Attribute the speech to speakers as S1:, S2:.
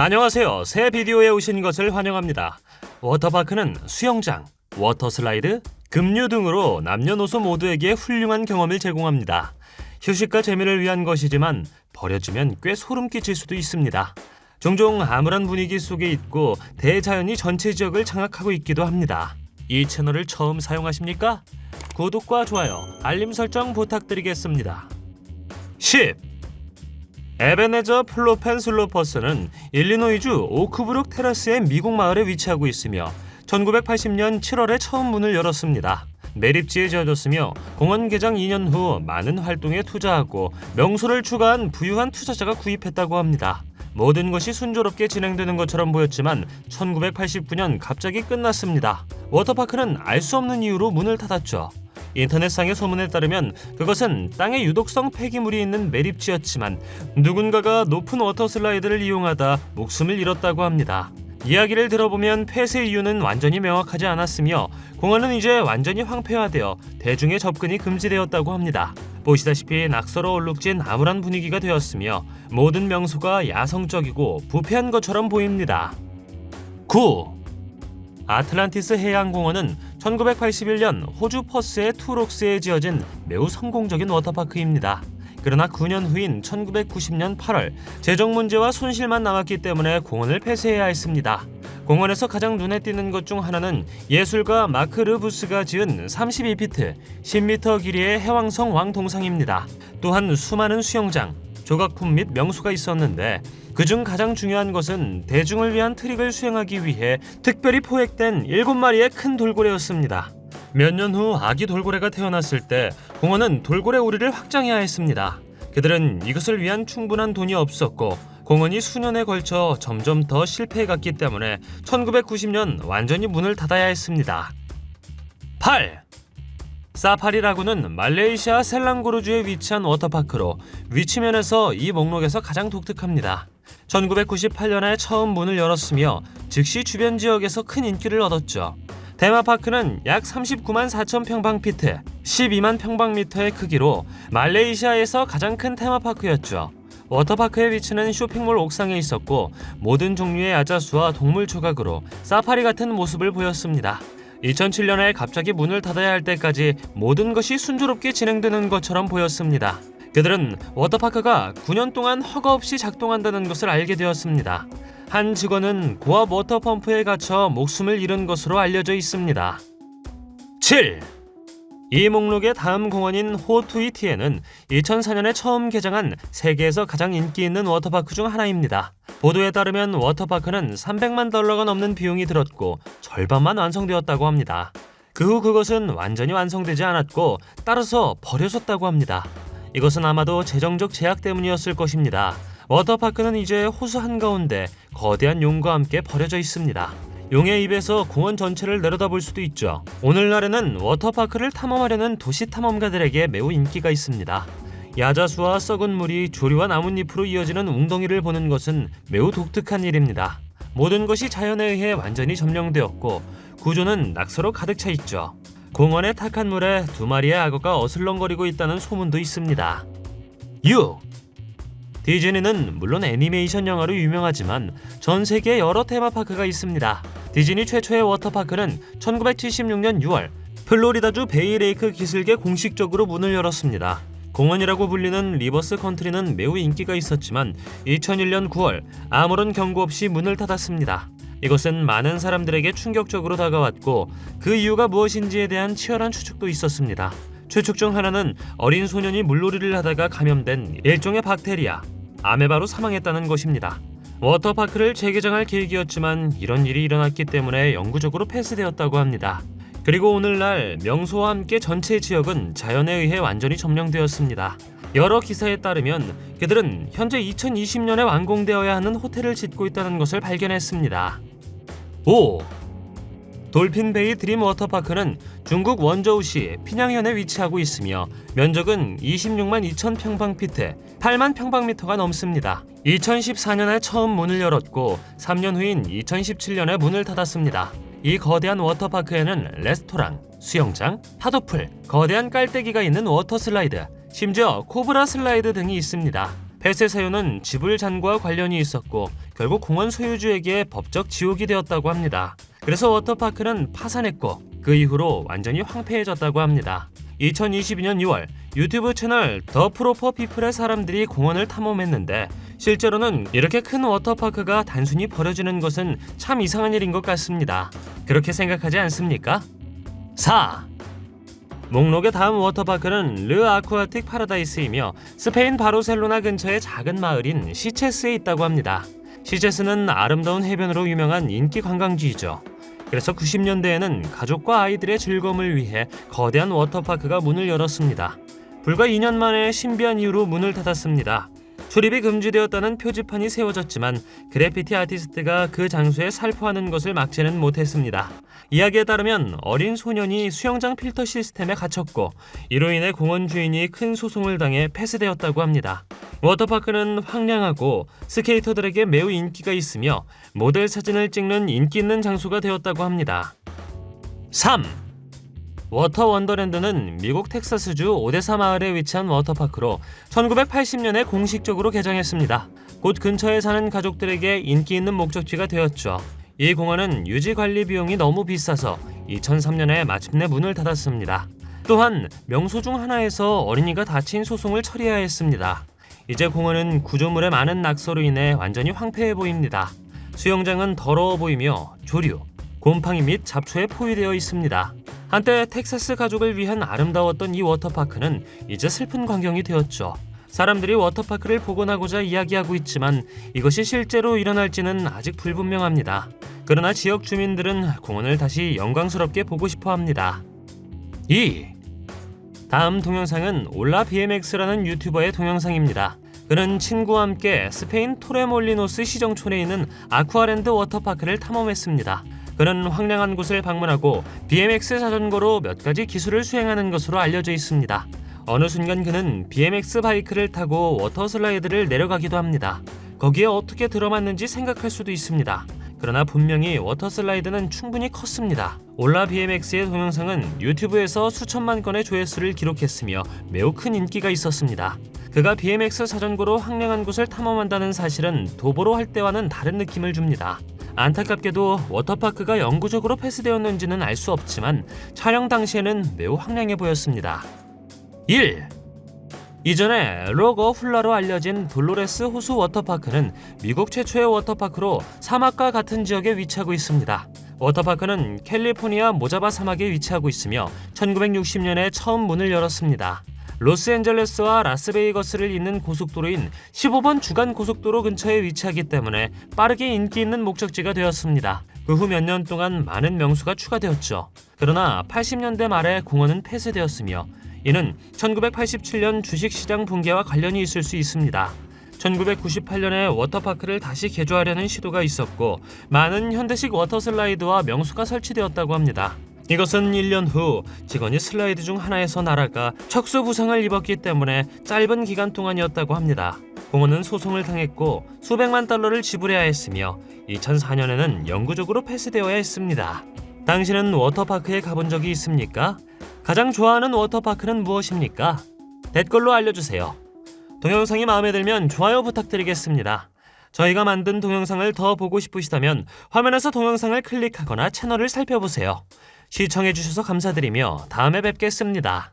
S1: 안녕하세요. 새 비디오에 오신 것을 환영합니다. 워터파크는 수영장, 워터슬라이드, 급류 등으로 남녀노소 모두에게 훌륭한 경험을 제공합니다. 휴식과 재미를 위한 것이지만 버려지면 꽤 소름 끼칠 수도 있습니다. 종종 암울한 분위기 속에 있고 대자연이 전체 지역을 장악하고 있기도 합니다. 이 채널을 처음 사용하십니까? 구독과 좋아요, 알림 설정 부탁드리겠습니다. 10. 에베네저 플로펜 슬로퍼스는 일리노이주 오크브룩 테라스의 미국 마을에 위치하고 있으며 1980년 7월에 처음 문을 열었습니다. 매립지에 지어졌으며 공원 개장 2년 후 많은 활동에 투자하고 명소를 추가한 부유한 투자자가 구입했다고 합니다. 모든 것이 순조롭게 진행되는 것처럼 보였지만 1989년 갑자기 끝났습니다. 워터파크는 알 수 없는 이유로 문을 닫았죠. 인터넷상의 소문에 따르면 그것은 땅에 유독성 폐기물이 있는 매립지였지만 누군가가 높은 워터슬라이드를 이용하다 목숨을 잃었다고 합니다. 이야기를 들어보면 폐쇄 이유는 완전히 명확하지 않았으며 공원은 이제 완전히 황폐화되어 대중의 접근이 금지되었다고 합니다. 보시다시피 낙서로 얼룩진 암울한 분위기가 되었으며 모든 명소가 야성적이고 부패한 것처럼 보입니다. 9. 아틀란티스 해양공원은 1981년 호주 퍼스의 투록스에 지어진 매우 성공적인 워터파크입니다. 그러나 9년 후인 1990년 8월 재정 문제와 손실만 남았기 때문에 공원을 폐쇄해야 했습니다. 공원에서 가장 눈에 띄는 것 중 하나는 예술가 마크 르부스가 지은 32피트, 10m 길이의 해왕성 왕동상입니다. 또한 수많은 수영장, 조각품 및 명소가 있었는데 그중 가장 중요한 것은 대중을 위한 트릭을 수행하기 위해 특별히 포획된 7마리의 큰 돌고래였습니다. 몇 년 후 아기 돌고래가 태어났을 때 공원은 돌고래 우리를 확장해야 했습니다. 그들은 이것을 위한 충분한 돈이 없었고 공원이 수년에 걸쳐 점점 더 실패해갔기 때문에 1990년 완전히 문을 닫아야 했습니다. 8. 사파리라군은 말레이시아 셀랑고르주에 위치한 워터파크로 위치면에서 이 목록에서 가장 독특합니다. 1998년에 처음 문을 열었으며 즉시 주변 지역에서 큰 인기를 얻었죠. 테마파크는 약 39만 4천 평방피트, 12만 평방미터의 크기로 말레이시아에서 가장 큰 테마파크였죠. 워터파크의 위치는 쇼핑몰 옥상에 있었고 모든 종류의 야자수와 동물 조각으로 사파리 같은 모습을 보였습니다. 2007년에 갑자기 문을 닫아야 할 때까지 모든 것이 순조롭게 진행되는 것처럼 보였습니다. 그들은 워터파크가 9년 동안 허가 없이 작동한다는 것을 알게 되었습니다. 한 직원은 고압 워터펌프에 갇혀 목숨을 잃은 것으로 알려져 있습니다. 7. 이 목록의 다음 공원인 호투이티에는 2004년에 처음 개장한 세계에서 가장 인기 있는 워터파크 중 하나입니다. 보도에 따르면 워터파크는 $300만 넘는 비용이 들었고 절반만 완성되었다고 합니다. 그 후 그것은 완전히 완성되지 않았고 따라서 버려졌다고 합니다. 이것은 아마도 재정적 제약 때문이었을 것입니다. 워터파크는 이제 호수 한가운데 거대한 용과 함께 버려져 있습니다. 용의 입에서 공원 전체를 내려다볼 수도 있죠. 오늘날에는 워터파크를 탐험하려는 도시 탐험가들에게 매우 인기가 있습니다. 야자수와 썩은 물이 조류와 나뭇잎으로 이어지는 웅덩이를 보는 것은 매우 독특한 일입니다. 모든 것이 자연에 의해 완전히 점령되었고 구조는 낙서로 가득 차 있죠. 공원의 탁한 물에 2마리의 악어가 어슬렁거리고 있다는 소문도 있습니다. 6. 디즈니는 물론 애니메이션 영화로 유명하지만 전 세계에 여러 테마파크가 있습니다. 디즈니 최초의 워터파크는 1976년 6월 플로리다주 베이레이크 기슭에 공식적으로 문을 열었습니다. 공원이라고 불리는 리버스 컨트리는 매우 인기가 있었지만 2001년 9월 아무런 경고 없이 문을 닫았습니다. 이것은 많은 사람들에게 충격적으로 다가왔고 그 이유가 무엇인지에 대한 치열한 추측도 있었습니다. 추측 중 하나는 어린 소년이 물놀이를 하다가 감염된 일종의 박테리아, 아메바로 사망했다는 것입니다. 워터파크를 재개장할 계획이었지만 이런 일이 일어났기 때문에 영구적으로 폐쇄되었다고 합니다. 그리고 오늘날 명소와 함께 전체 지역은 자연에 의해 완전히 점령되었습니다. 여러 기사에 따르면 그들은 현재 2020년에 완공되어야 하는 호텔을 짓고 있다는 것을 발견했습니다. 5. 돌핀베이 드림 워터파크는 중국 원저우시 피냥현에 위치하고 있으며 면적은 26만 2천 평방피트, 8만 평방미터가 넘습니다. 2014년에 처음 문을 열었고 3년 후인 2017년에 문을 닫았습니다. 이 거대한 워터파크에는 레스토랑, 수영장, 파도풀, 거대한 깔때기가 있는 워터슬라이드, 심지어 코브라 슬라이드 등이 있습니다. 폐쇄 사유는 지불 잔고와 관련이 있었고 결국 공원 소유주에게 법적 지옥이 되었다고 합니다. 그래서 워터파크는 파산했고 그 이후로 완전히 황폐해졌다고 합니다. 2022년 2월 유튜브 채널 더 프로퍼 피플의 사람들이 공원을 탐험했는데 실제로는 이렇게 큰 워터파크가 단순히 버려지는 것은 참 이상한 일인 것 같습니다. 그렇게 생각하지 않습니까? 4. 목록의 다음 워터파크는 르 아쿠아틱 파라다이스이며 스페인 바르셀로나 근처의 작은 마을인 시체스에 있다고 합니다. 시체스는 아름다운 해변으로 유명한 인기 관광지이죠. 그래서 90년대에는 가족과 아이들의 즐거움을 위해 거대한 워터파크가 문을 열었습니다. 불과 2년 만에 신비한 이유로 문을 닫았습니다. 출입이 금지되었다는 표지판이 세워졌지만 그래피티 아티스트가 그 장소에 살포하는 것을 막지는 못했습니다. 이야기에 따르면 어린 소년이 수영장 필터 시스템에 갇혔고 이로 인해 공원 주인이 큰 소송을 당해 폐쇄되었다고 합니다. 워터파크는 황량하고 스케이터들에게 매우 인기가 있으며 모델 사진을 찍는 인기 있는 장소가 되었다고 합니다. 3. 워터 원더랜드는 미국 텍사스주 오데사 마을에 위치한 워터파크로 1980년에 공식적으로 개장했습니다. 곧 근처에 사는 가족들에게 인기 있는 목적지가 되었죠. 이 공원은 유지 관리 비용이 너무 비싸서 2003년에 마침내 문을 닫았습니다. 또한 명소 중 하나에서 어린이가 다친 소송을 처리해야 했습니다. 이제 공원은 구조물의 많은 낙서로 인해 완전히 황폐해 보입니다. 수영장은 더러워 보이며 조류, 곰팡이 및 잡초에 포위되어 있습니다. 한때 텍사스 가족을 위한 아름다웠던 이 워터파크는 이제 슬픈 광경이 되었죠. 사람들이 워터파크를 복원하고자 이야기하고 있지만 이것이 실제로 일어날지는 아직 불분명합니다. 그러나 지역 주민들은 공원을 다시 영광스럽게 보고 싶어 합니다. 2. 다음 동영상은 올라 BMX라는 유튜버의 동영상입니다. 그는 친구와 함께 스페인 토레몰리노스 시정촌에 있는 아쿠아랜드 워터파크를 탐험했습니다. 그는 황량한 곳을 방문하고 BMX 자전거로 몇 가지 기술을 수행하는 것으로 알려져 있습니다. 어느 순간 그는 BMX 바이크를 타고 워터 슬라이드를 내려가기도 합니다. 거기에 어떻게 들어맞는지 생각할 수도 있습니다. 그러나 분명히 워터 슬라이드는 충분히 컸습니다. 올라 BMX의 동영상은 유튜브에서 수천만 건의 조회수를 기록했으며 매우 큰 인기가 있었습니다. 그가 BMX 자전거로 황량한 곳을 탐험한다는 사실은 도보로 할 때와는 다른 느낌을 줍니다. 안타깝게도 워터파크가 영구적으로 폐쇄되었는지는 알 수 없지만 촬영 당시에는 매우 황량해 보였습니다. 1. 이전에 로거 훌라로 알려진 돌로레스 호수 워터파크는 미국 최초의 워터파크로 사막과 같은 지역에 위치하고 있습니다. 워터파크는 캘리포니아 모자바 사막에 위치하고 있으며 1960년에 처음 문을 열었습니다. 로스앤젤레스와 라스베이거스를 잇는 고속도로인 15번 주간 고속도로 근처에 위치하기 때문에 빠르게 인기 있는 목적지가 되었습니다. 그 후 몇 년 동안 많은 명소가 추가되었죠. 그러나 80년대 말에 공원은 폐쇄되었으며 이는 1987년 주식시장 붕괴와 관련이 있을 수 있습니다. 1998년에 워터파크를 다시 개조하려는 시도가 있었고 많은 현대식 워터슬라이드와 명소가 설치되었다고 합니다. 이것은 1년 후 직원이 슬라이드 중 하나에서 날아가 척수 부상을 입었기 때문에 짧은 기간 동안이었다고 합니다. 공원은 소송을 당했고 수백만 달러를 지불해야 했으며 2004년에는 영구적으로 폐쇄되어야 했습니다. 당신은 워터파크에 가본 적이 있습니까? 가장 좋아하는 워터파크는 무엇입니까? 댓글로 알려주세요. 동영상이 마음에 들면 좋아요 부탁드리겠습니다. 저희가 만든 동영상을 더 보고 싶으시다면 화면에서 동영상을 클릭하거나 채널을 살펴보세요. 시청해주셔서 감사드리며 다음에 뵙겠습니다.